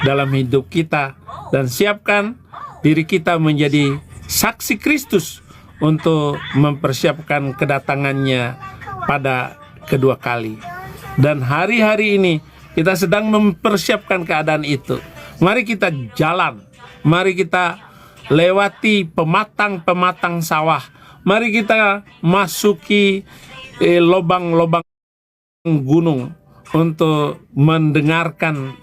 dalam hidup kita, dan siapkan diri kita menjadi saksi Kristus untuk mempersiapkan kedatangannya pada kedua kali. Dan hari-hari ini kita sedang mempersiapkan keadaan itu. Mari kita jalan, mari kita lewati pematang-pematang sawah, mari kita masuki lobang-lobang gunung untuk memperdengarkan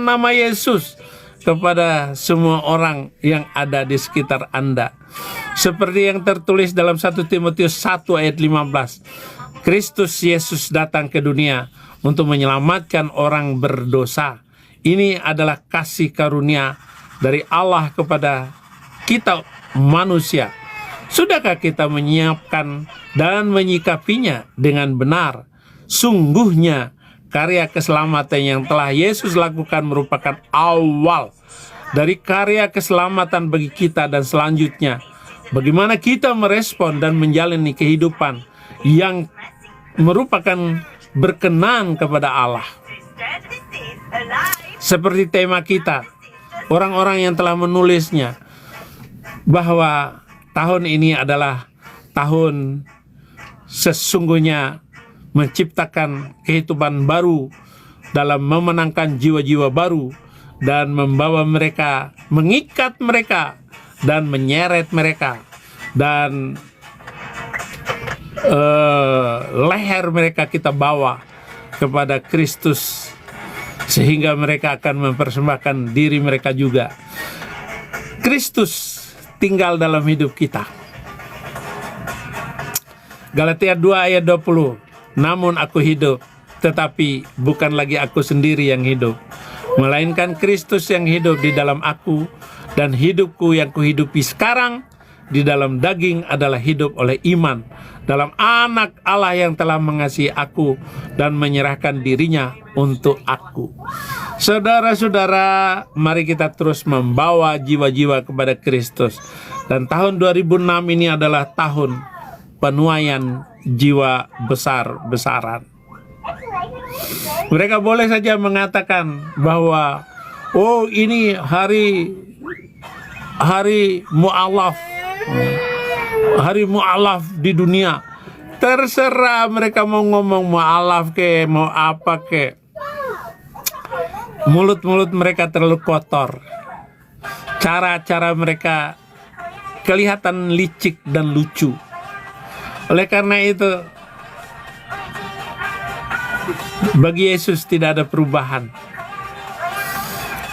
nama Yesus kepada semua orang yang ada di sekitar Anda. Seperti yang tertulis dalam 1 Timotius 1 ayat 15. Kristus Yesus datang ke dunia untuk menyelamatkan orang berdosa. Ini adalah kasih karunia dari Allah kepada kita manusia. Sudahkah kita menyiapkan dan menyikapinya dengan benar? Sungguhnya karya keselamatan yang telah Yesus lakukan merupakan awal dari karya keselamatan bagi kita, dan selanjutnya bagaimana kita merespon dan menjalani kehidupan yang merupakan berkenan kepada Allah. Seperti tema kita, orang-orang yang telah menulisnya, bahwa tahun ini adalah tahun sesungguhnya menciptakan kehidupan baru dalam memenangkan jiwa-jiwa baru dan membawa mereka, mengikat mereka dan menyeret mereka, dan leher mereka kita bawa kepada Kristus, sehingga mereka akan mempersembahkan diri mereka juga. Kristus tinggal dalam hidup kita. Galatia 2 ayat 20. Namun aku hidup, tetapi bukan lagi aku sendiri yang hidup, melainkan Kristus yang hidup di dalam aku, dan hidupku yang kuhidupi sekarang di dalam daging adalah hidup oleh iman dalam Anak Allah yang telah mengasihi aku dan menyerahkan dirinya untuk aku. Saudara-saudara, mari kita terus membawa jiwa-jiwa kepada Kristus. Dan tahun 2006 ini adalah tahun penuaian jiwa besar-besaran. Mereka boleh saja mengatakan bahwa ini hari mu'alaf, hari mu'alaf di dunia. Terserah mereka mau ngomong mu'alaf ke, mau apa ke. Mulut-mulut mereka terlalu kotor. Cara-cara mereka kelihatan licik dan lucu. Oleh karena itu, bagi Yesus tidak ada perubahan.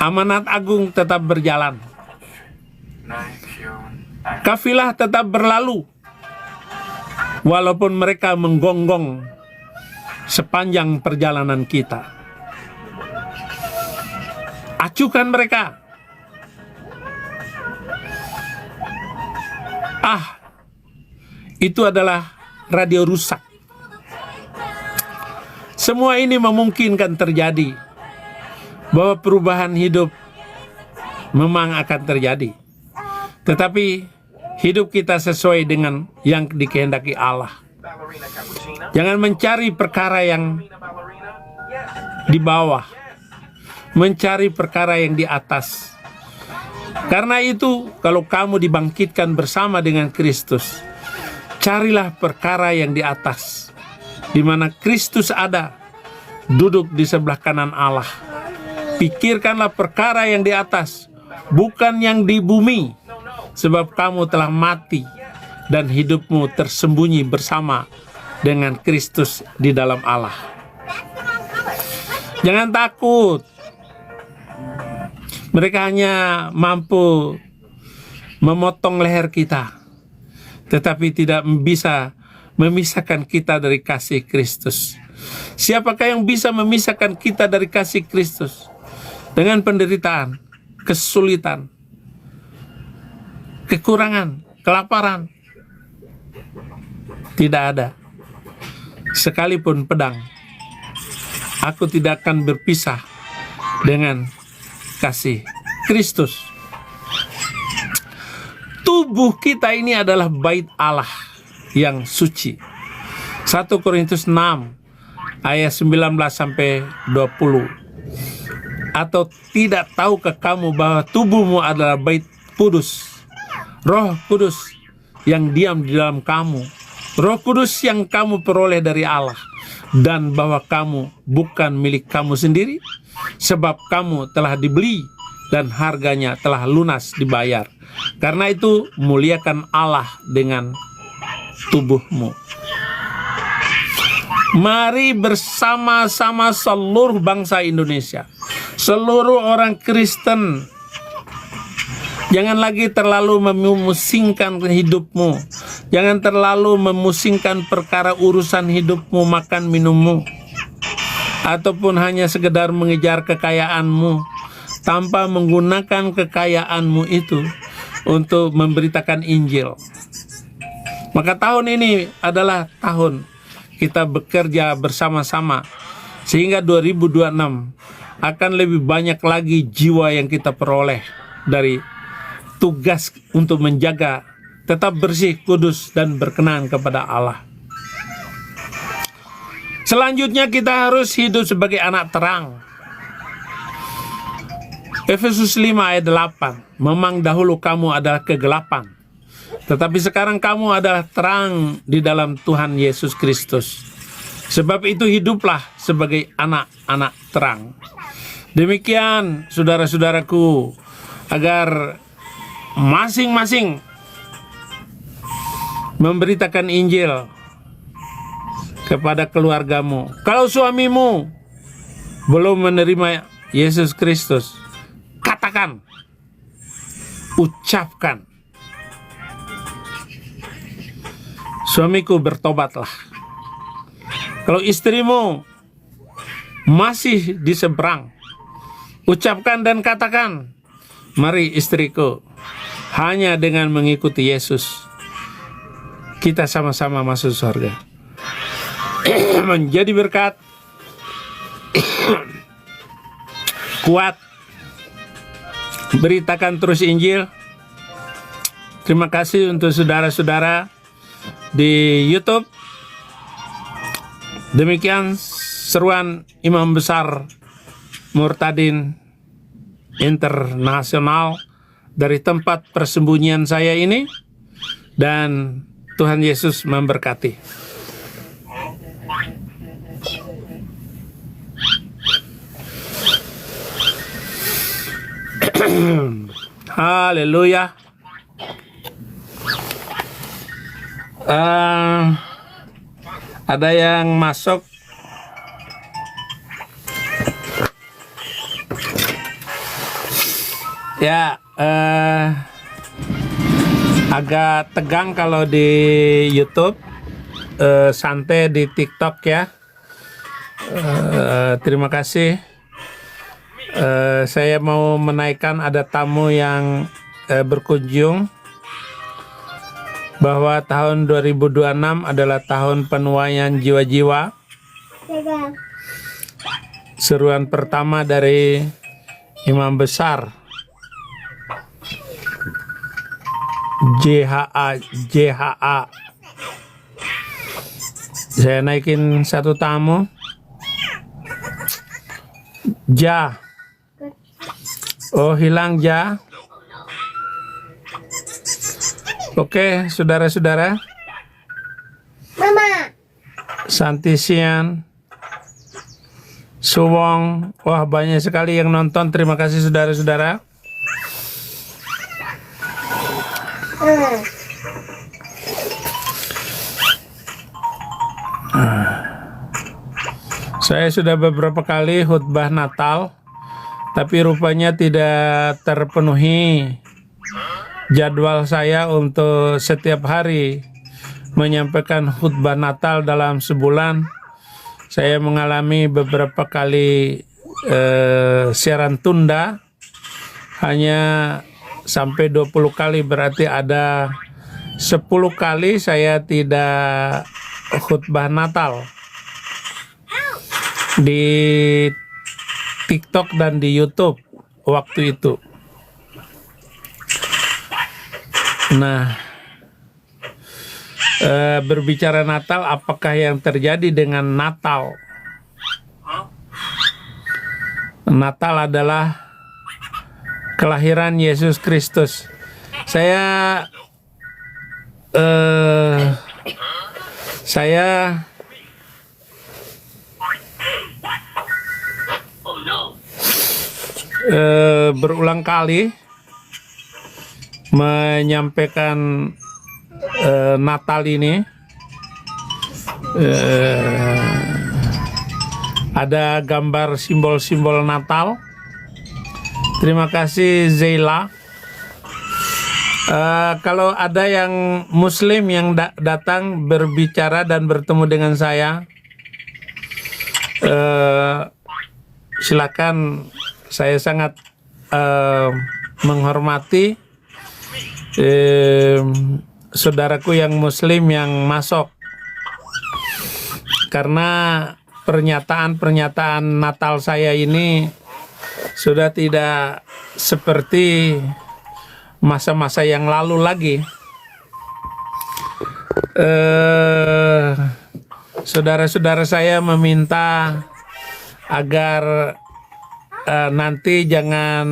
Amanat agung tetap berjalan. Kafilah tetap berlalu, walaupun mereka menggonggong sepanjang perjalanan kita. Acuhkan mereka. Itu adalah radio rusak. Semua ini memungkinkan terjadi, bahwa perubahan hidup memang akan terjadi. Tetapi hidup kita sesuai dengan yang dikehendaki Allah. Jangan mencari perkara yang di bawah, mencari perkara yang di atas. Karena itu, kalau kamu dibangkitkan bersama dengan Kristus, carilah perkara yang di atas, di mana Kristus ada, duduk di sebelah kanan Allah. Pikirkanlah perkara yang di atas, bukan yang di bumi, sebab kamu telah mati dan hidupmu tersembunyi bersama dengan Kristus di dalam Allah. Jangan takut. Mereka hanya mampu memotong leher kita, tetapi tidak bisa memisahkan kita dari kasih Kristus. Siapakah yang bisa memisahkan kita dari kasih Kristus? Dengan penderitaan, kesulitan, kekurangan, kelaparan. Tidak ada. Sekalipun pedang, aku tidak akan berpisah dengan kasih Kristus. Tubuh kita ini adalah bait Allah yang suci. 1 Korintus 6 ayat 19 sampai 20. Atau tidak tahukah kamu bahwa tubuhmu adalah bait kudus, Roh Kudus yang diam di dalam kamu, Roh Kudus yang kamu peroleh dari Allah, dan bahwa kamu bukan milik kamu sendiri, sebab kamu telah dibeli dan harganya telah lunas dibayar. Karena itu muliakan Allah dengan tubuhmu. Mari bersama-sama seluruh bangsa Indonesia, seluruh orang Kristen, jangan lagi terlalu memusingkan hidupmu, jangan terlalu memusingkan perkara urusan hidupmu, makan minummu, ataupun hanya sekedar mengejar kekayaanmu tanpa menggunakan kekayaanmu itu untuk memberitakan Injil. Maka tahun ini adalah tahun kita bekerja bersama-sama sehingga 2026 akan lebih banyak lagi jiwa yang kita peroleh dari tugas untuk menjaga tetap bersih, kudus, dan berkenan kepada Allah. Selanjutnya kita harus hidup sebagai anak terang. Efesus 5 ayat 8. Memang dahulu kamu adalah kegelapan, tetapi sekarang kamu adalah terang di dalam Tuhan Yesus Kristus. Sebab itu hiduplah sebagai anak-anak terang. Demikian saudara-saudaraku, agar masing-masing memberitakan Injil kepada keluargamu. Kalau suamimu belum menerima Yesus Kristus, katakan, ucapkan, suamiku bertobatlah. Kalau istrimu masih di seberang, ucapkan dan katakan, mari istriku, hanya dengan mengikuti Yesus kita sama-sama masuk surga. Menjadi berkat, kuat, beritakan terus Injil. Terima kasih untuk saudara-saudara di YouTube. Demikian seruan Imam Besar Murtadin Internasional dari tempat persembunyian saya ini, dan Tuhan Yesus memberkati. Haleluya. Ada yang masuk. Ya, agak tegang kalau di YouTube, santai di TikTok ya. Terima kasih. Saya mau menaikkan, ada tamu yang berkunjung, bahwa tahun 2026 adalah tahun penuaian jiwa-jiwa. Seruan pertama dari Imam Besar JHA. Saya naikin satu tamu. Ja. Oh, hilang Ja. Oke, saudara-saudara. Mama. Santisian, Suwong. Wah, banyak sekali yang nonton. Terima kasih saudara-saudara. Saya sudah beberapa kali khutbah Natal, tapi rupanya tidak terpenuhi jadwal saya untuk setiap hari menyampaikan khutbah Natal dalam sebulan. Saya mengalami beberapa kali siaran tunda, hanya sampai 20 kali, berarti ada 10 kali saya tidak khutbah Natal di TikTok dan di YouTube waktu itu. Nah, berbicara Natal, apakah yang terjadi dengan Natal Natal adalah kelahiran Yesus Kristus. Saya berulang kali menyampaikan Natal ini. Ada gambar simbol-simbol Natal. Terima kasih Zeyla. Kalau ada yang Muslim yang datang berbicara dan bertemu dengan saya, silakan. Saya sangat menghormati saudaraku yang Muslim yang masuk, karena pernyataan-pernyataan Natal saya ini sudah tidak seperti masa-masa yang lalu lagi. Saudara-saudara saya meminta agar nanti jangan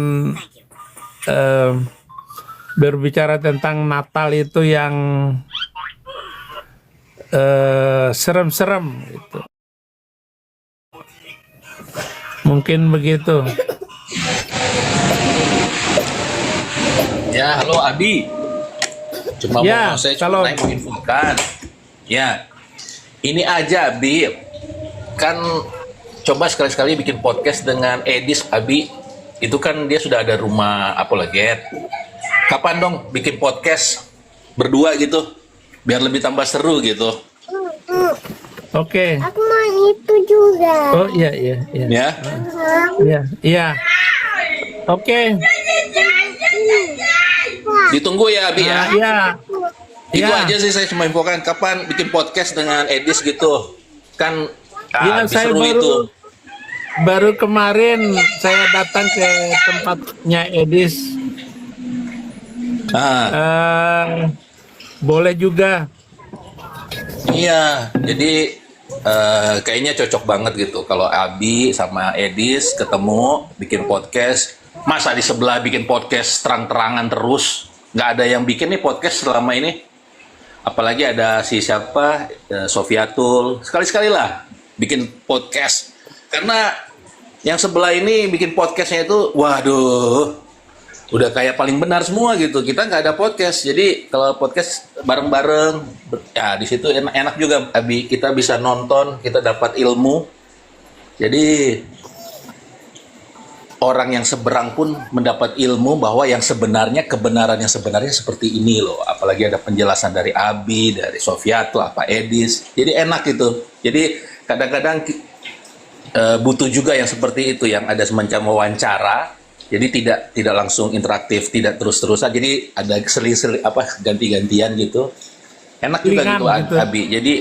berbicara tentang Natal itu yang serem-serem gitu. Mungkin begitu. Ya, halo Abi. Cuma Ya, saya kalau- mau infokan. Ya, ini aja Abi. Kan coba sekali-sekali bikin podcast dengan Edis Abi. Itu kan dia sudah ada rumah apologet. Kapan dong bikin podcast berdua gitu? Biar lebih tambah seru gitu. Oke. Aku mau itu juga. Oh iya. Ya. Iya. Oke. Ditunggu ya Abi ya. Iya. Itu Iya. aja sih saya cuma infokan kapan bikin podcast dengan Edis gitu. Kan Iya, lebih saya seru itu. baru kemarin saya datang ke tempatnya Edis. Boleh juga. Iya, jadi kayaknya cocok banget gitu kalau Abi sama Edis ketemu bikin podcast. Masa di sebelah bikin podcast terang-terangan terus, nggak ada yang bikin nih podcast selama ini. Apalagi ada si siapa, Sofiatul. Sekali-sekali lah bikin podcast. Karena yang sebelah ini bikin podcastnya itu, waduh, udah kayak paling benar semua gitu. Kita nggak ada podcast, jadi kalau podcast bareng-bareng, ya di situ enak juga. Abi, kita bisa nonton, kita dapat ilmu. Jadi orang yang seberang pun mendapat ilmu bahwa yang sebenarnya, kebenaran yang sebenarnya seperti ini loh. Apalagi ada penjelasan dari Abi, dari Sofiatul, apa Edis. Jadi enak gitu. Jadi kadang-kadang butuh juga yang seperti itu, yang ada semacam wawancara. Jadi tidak langsung interaktif, tidak terus-terusan. Jadi ada seling-seling ganti-gantian gitu. Enak juga Selingan gitu, gitu. Abi. Jadi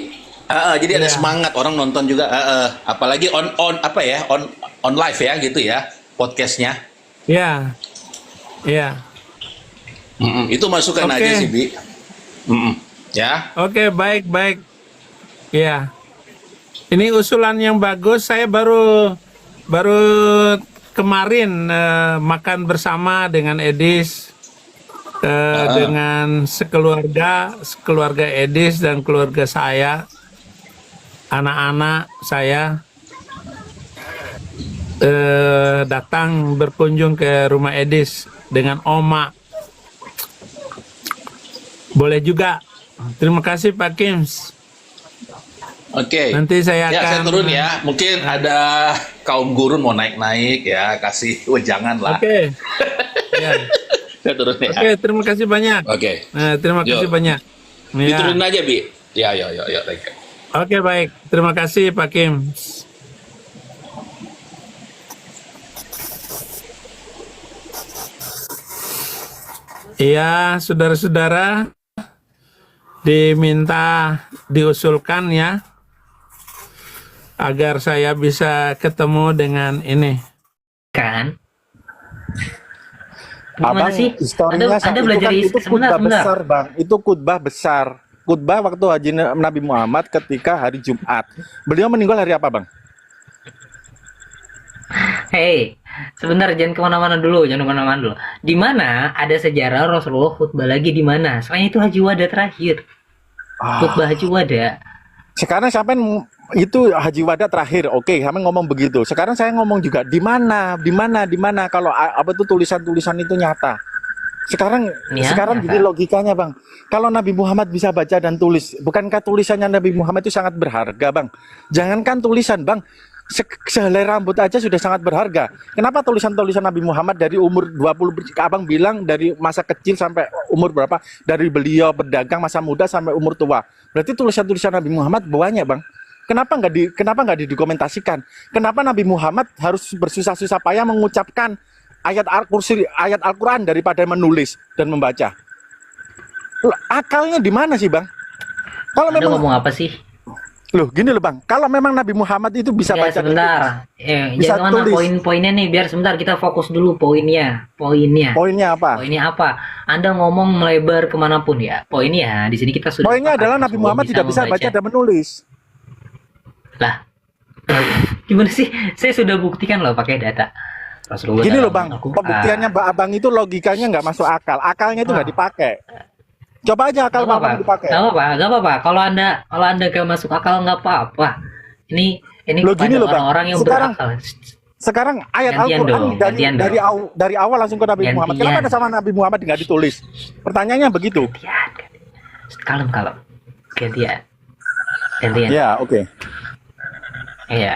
ada Iya. semangat orang nonton juga. Apalagi on live ya gitu ya podcastnya. Iya. Itu masukan Oke. aja sih Bi. Ya. Oke, baik. Iya. Ini usulan yang bagus. Saya baru kemarin makan bersama dengan Edis, dengan sekeluarga Edis dan keluarga saya, anak-anak saya datang berkunjung ke rumah Edis dengan Oma. Boleh juga. Terima kasih Pak Kims. Oke. Nanti saya Ya, saya akan turun ya. Mungkin ada kaum gurun mau naik-naik ya, kasih wejangan lah. Oke. Ya. Saya turun ya. Oke, terima kasih banyak. Oke. Terima kasih Yuk. banyak. Ya. Diturunin aja, Bi. Ya, thank you. Oke, baik. Terima kasih Pak Kim. Iya, saudara-saudara, diusulkan ya, agar saya bisa ketemu dengan ini. Kan? Abang, Gimana sih? historinya Anda belajar itu sebentar, khutbah besar, Bang. Itu khutbah besar. Khutbah waktu Haji Nabi Muhammad ketika hari Jumat. Beliau meninggal hari apa, Bang? Hei, Sebentar, jangan kemana-mana dulu, jangan kemana-mana dulu. Di mana ada sejarah Rasulullah khutbah lagi di mana? Selain itu Haji Wada terakhir. Khutbah Haji Wada. Sekarang sampai itu Haji Wada terakhir, oke, kami ngomong begitu. Sekarang saya ngomong juga di mana kalau apa itu tulisan-tulisan itu nyata. Sekarang Ya, sekarang nyata. gini logikanya bang, kalau Nabi Muhammad bisa baca dan tulis, bukankah tulisannya Nabi Muhammad itu sangat berharga bang? Jangankan tulisan bang, sehelai rambut aja sudah sangat berharga. Kenapa tulisan-tulisan Nabi Muhammad dari umur 20, abang bilang dari masa kecil sampai umur berapa? Dari beliau berdagang masa muda sampai umur tua. Berarti tulisan-tulisan Nabi Muhammad banyak bang. Kenapa nggak didokumentasikan? Kenapa Nabi Muhammad harus bersusah-susah payah mengucapkan ayat Al-Quran daripada menulis dan membaca? Loh, akalnya di mana sih bang? Kalau Anda memang ngomong apa sih? loh gini loh bang, kalau memang Nabi Muhammad itu bisa Ya baca dan sebentar. tulis, bisa Jangan mana tulis. poin-poinnya nih, biar sebentar kita fokus dulu poinnya. Poinnya. Poinnya apa? Poinnya apa? Anda ngomong melebar kemanapun ya. Poinnya di sini kita sudah. Poinnya sepakat adalah Nabi Rasulullah Muhammad tidak bisa baca membaca. dan menulis. Lah, gimana sih? Saya sudah buktikan loh pakai data. Rasulullah Gini dalam loh bang, Al-Quran. pembuktiannya Mbak Abang itu logikanya nggak masuk akal. Akalnya itu nggak dipakai. Coba aja akal Gak Abang dipakai. Gak apa-apa. Kalau anda gak masuk akal nggak apa-apa. Ini Loh, kepada gini loh, Bang. orang-orang yang Sekarang- berakal. Sekarang ayat Gantian Al-Quran dong, gantian dong. dari awal langsung ke Nabi Gantian. Muhammad. Kenapa ada sama Nabi Muhammad nggak ditulis? Pertanyaannya begitu. Gantian. Kalem. Gantian. Ya, oke. Iya.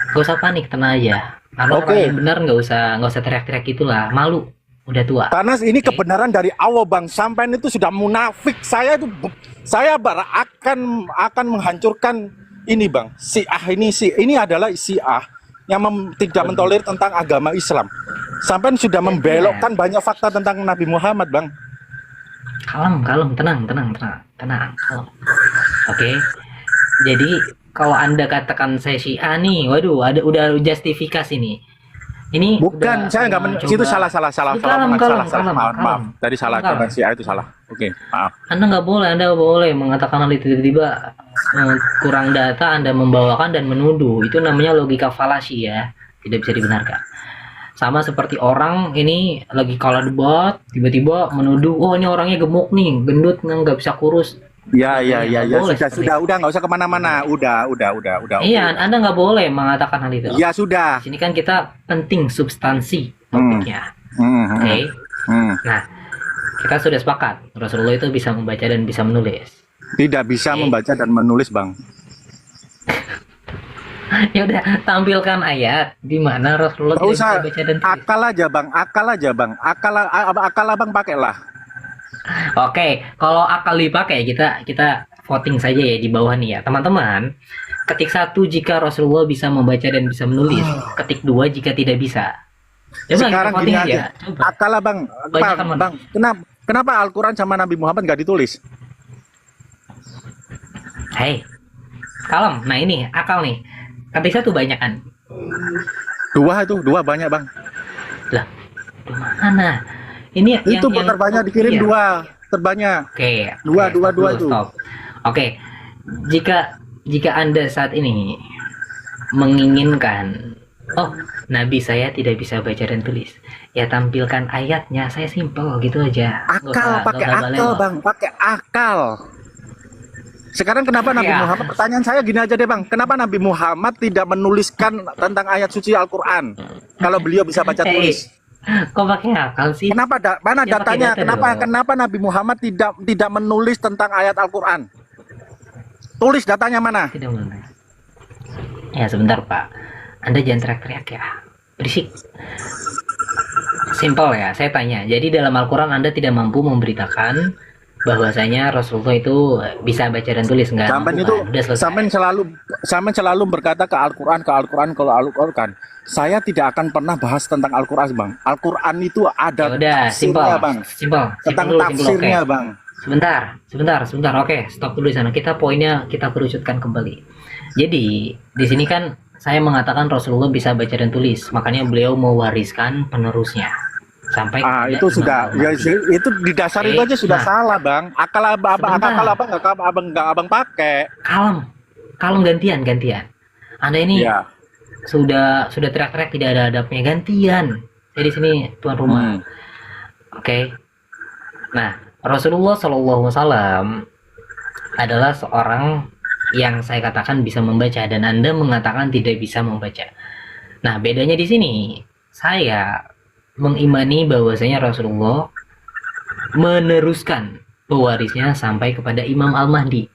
Gak usah panik, tenang aja. Karena Oke. orang yang benar nggak usah teriak-teriak gitulah. Malu, udah tua. Karena ini kebenaran dari awal bang. Sampai itu sudah munafik. Saya akan menghancurkan ini bang. Ini adalah Syiah yang tidak mentolerir tentang agama Islam. Sampai sudah membelokkan banyak fakta tentang Nabi Muhammad bang. Kalem, tenang. Kalem. Oke. Jadi kalau anda katakan saya Syiah nih, waduh, udah justifikasi nih. Ini Bukan, udah saya nggak mencoba- itu salah. Kalem. Maaf. Tadi salah Kalem. kata Syiah itu salah. Oke, maaf. Anda nggak boleh mengatakan hal itu tiba-tiba kurang data Anda membawakan dan menuduh. Itu namanya logika falasi ya, tidak bisa dibenarkan. Sama seperti orang ini lagi kalah debat, tiba-tiba menuduh, oh ini orangnya gemuk nih, gendut nggak bisa kurus. Ya, Nggak boleh seperti sudah, nggak usah kemana-mana. Udah. Iya, Anda nggak boleh mengatakan hal itu. Ya sudah. Di sini kan kita penting substansi topiknya. Oke. Nah, kita sudah sepakat Rasulullah itu bisa membaca dan bisa menulis. Tidak bisa Oke. membaca dan menulis bang. Ya udah, tampilkan ayat di mana Rasulullah Nggak tidak usah. bisa baca dan tulis. Akal aja bang. Akal abang pakailah. Oke, kalau akal dipakai kita voting saja ya di bawah nih ya, teman-teman. Ketik 1 jika Rasulullah bisa membaca dan bisa menulis. Ketik 2 jika tidak bisa. Coba Sekarang kita gini voting aja. Coba. Akal abang, Banyak teman. bang. Kenapa Al-Quran sama Nabi Muhammad nggak ditulis? Hei, kalem. Nah ini akal nih. Ketik 1 banyak kan? Dua banyak bang. Lah, di mana? Ini Itu terbanyak dikirim iya. dua terbanyak. Oke, Dua stop dulu, itu. stop. Oke, jika Anda saat ini menginginkan, oh Nabi saya tidak bisa baca dan tulis, ya tampilkan ayatnya. Saya simpel gitu aja. Pakai akal bang, pakai akal. Sekarang kenapa Nabi Ya. Muhammad? Pertanyaan saya gini aja deh bang, kenapa Nabi Muhammad tidak menuliskan tentang ayat suci Al-Quran? Kalau beliau bisa baca tulis. Kok pakai akal sih? Kenapa mana Ya, pakai datanya? data dong. Kenapa Nabi Muhammad tidak menulis tentang ayat Al-Quran? Tulis datanya mana? Tidak benar. Ya sebentar Pak, Anda jangan teriak-teriak ya, berisik. Simpel ya, saya tanya. Jadi dalam Al-Quran Anda tidak mampu memberitakan bahwasanya Rasulullah itu bisa baca dan tulis, enggak? Sampai mampu itu, kan? Udah selesai. sampai selalu berkata ke Al-Quran, kalau Al-Quran. Saya tidak akan pernah bahas tentang Al-Quran bang. Al-Quran itu ada Ya udah, simpel, tafsirnya bang. simpel Tentang dulu, tafsirnya oke. bang. Sebentar. Oke, stop dulu di sana. Kita kerucutkan kembali. Jadi di sini kan saya mengatakan Rasulullah bisa baca dan tulis, makanya beliau mewariskan penerusnya sampai kepada Itu sudah, Imam ya, Mahdi. itu di dasar Oke, itu aja sudah nah. salah bang. Akal abang nggak pakai. Kalem gantian. Anda ini Ya. sudah teriak-teriak tidak ada adabnya, gantian. Saya di sini tuan rumah. Oke. Nah, Rasulullah SAW adalah seorang yang saya katakan bisa membaca dan Anda mengatakan tidak bisa membaca. Nah, bedanya di sini, saya mengimani bahwasanya Rasulullah meneruskan pewarisnya sampai kepada Imam Al-Mahdi.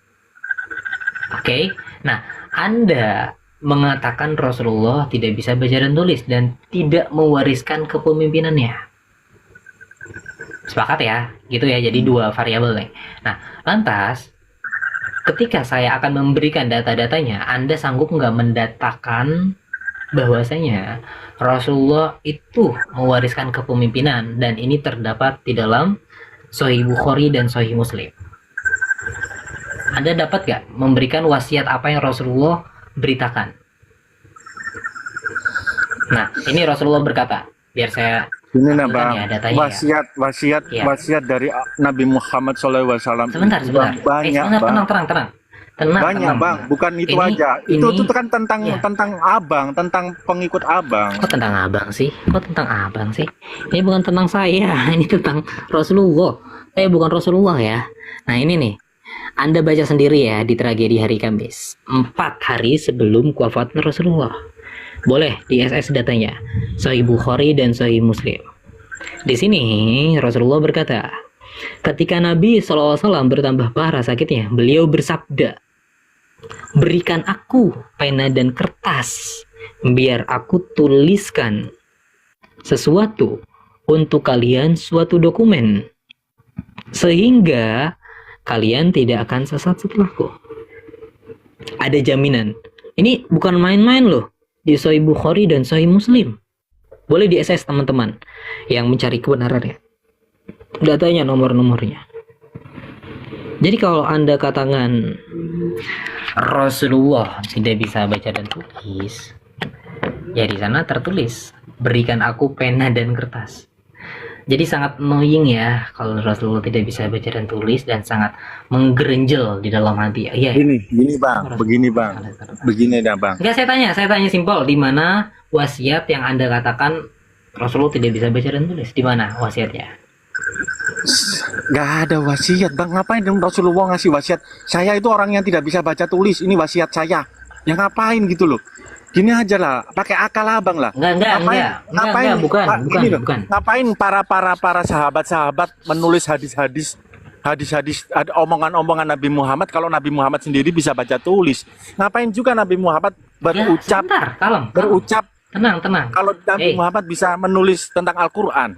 Oke. Nah, Anda mengatakan Rasulullah tidak bisa baca dan tulis dan tidak mewariskan kepemimpinannya. Sepakat ya? Gitu ya. Jadi dua variabel nih. Nah, lantas ketika saya akan memberikan data-datanya, Anda sanggup nggak mendatakan bahwasanya Rasulullah itu mewariskan kepemimpinan dan ini terdapat di dalam Sahih Bukhari dan Sahih Muslim. Anda dapat gak memberikan wasiat apa yang Rasulullah beritakan? Nah, ini Rasulullah berkata, biar saya Ini nah ambilkan bang, ya datanya ya. wasiat dari Nabi Muhammad SAW. Sebentar. Banyak Sebentar, bang. tenang, Banyak bang, bukan itu Ini- aja. Itu kan tentang ya. tentang abang, tentang pengikut abang. Kok tentang abang sih? Ini bukan tentang saya, ini tentang Rasulullah. Saya bukan Rasulullah ya. Nah ini nih, Anda baca sendiri ya di tragedi hari Kamis, 4 hari sebelum wafatnya Rasulullah. Boleh di SS datanya, Sahih Bukhari dan Sahih Muslim. Di sini Rasulullah berkata, ketika Nabi SAW bertambah parah sakitnya, beliau bersabda, berikan aku pena dan kertas, biar aku tuliskan sesuatu untuk kalian, suatu dokumen, sehingga kalian tidak akan sesat setelahku. Ada jaminan. Ini bukan main-main loh. Di Sahih Bukhari dan Sahih Muslim. Boleh di SS teman-teman yang mencari kebenarannya. Datanya, nomor-nomornya. Jadi kalau Anda katakan Rasulullah tidak bisa baca dan tulis, ya di sana tertulis, berikan aku pena dan kertas. Jadi sangat annoying ya kalau Rasulullah tidak bisa baca dan tulis dan sangat menggerenjel di dalam hati. Ya. Begini dah bang. Enggak, saya tanya simpel, di mana wasiat yang Anda katakan Rasulullah tidak bisa baca dan tulis? Di mana wasiatnya? Gak ada wasiat bang. Ngapain dong Rasulullah ngasih wasiat? Saya itu orang yang tidak bisa baca tulis. Ini wasiat saya. Ya ngapain gitu loh? Gini aja lah, pakai akal abang lah. Bukan. Ngapain para sahabat-sahabat menulis hadis-hadis, ada omongan-omongan Nabi Muhammad kalau Nabi Muhammad sendiri bisa baca tulis. Ngapain juga Nabi Muhammad berucap, sebentar, kalem. berucap Tenang. kalau Nabi Muhammad bisa menulis tentang Al-Quran.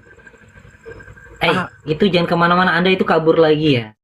Itu jangan kemana-mana, Anda itu kabur lagi ya.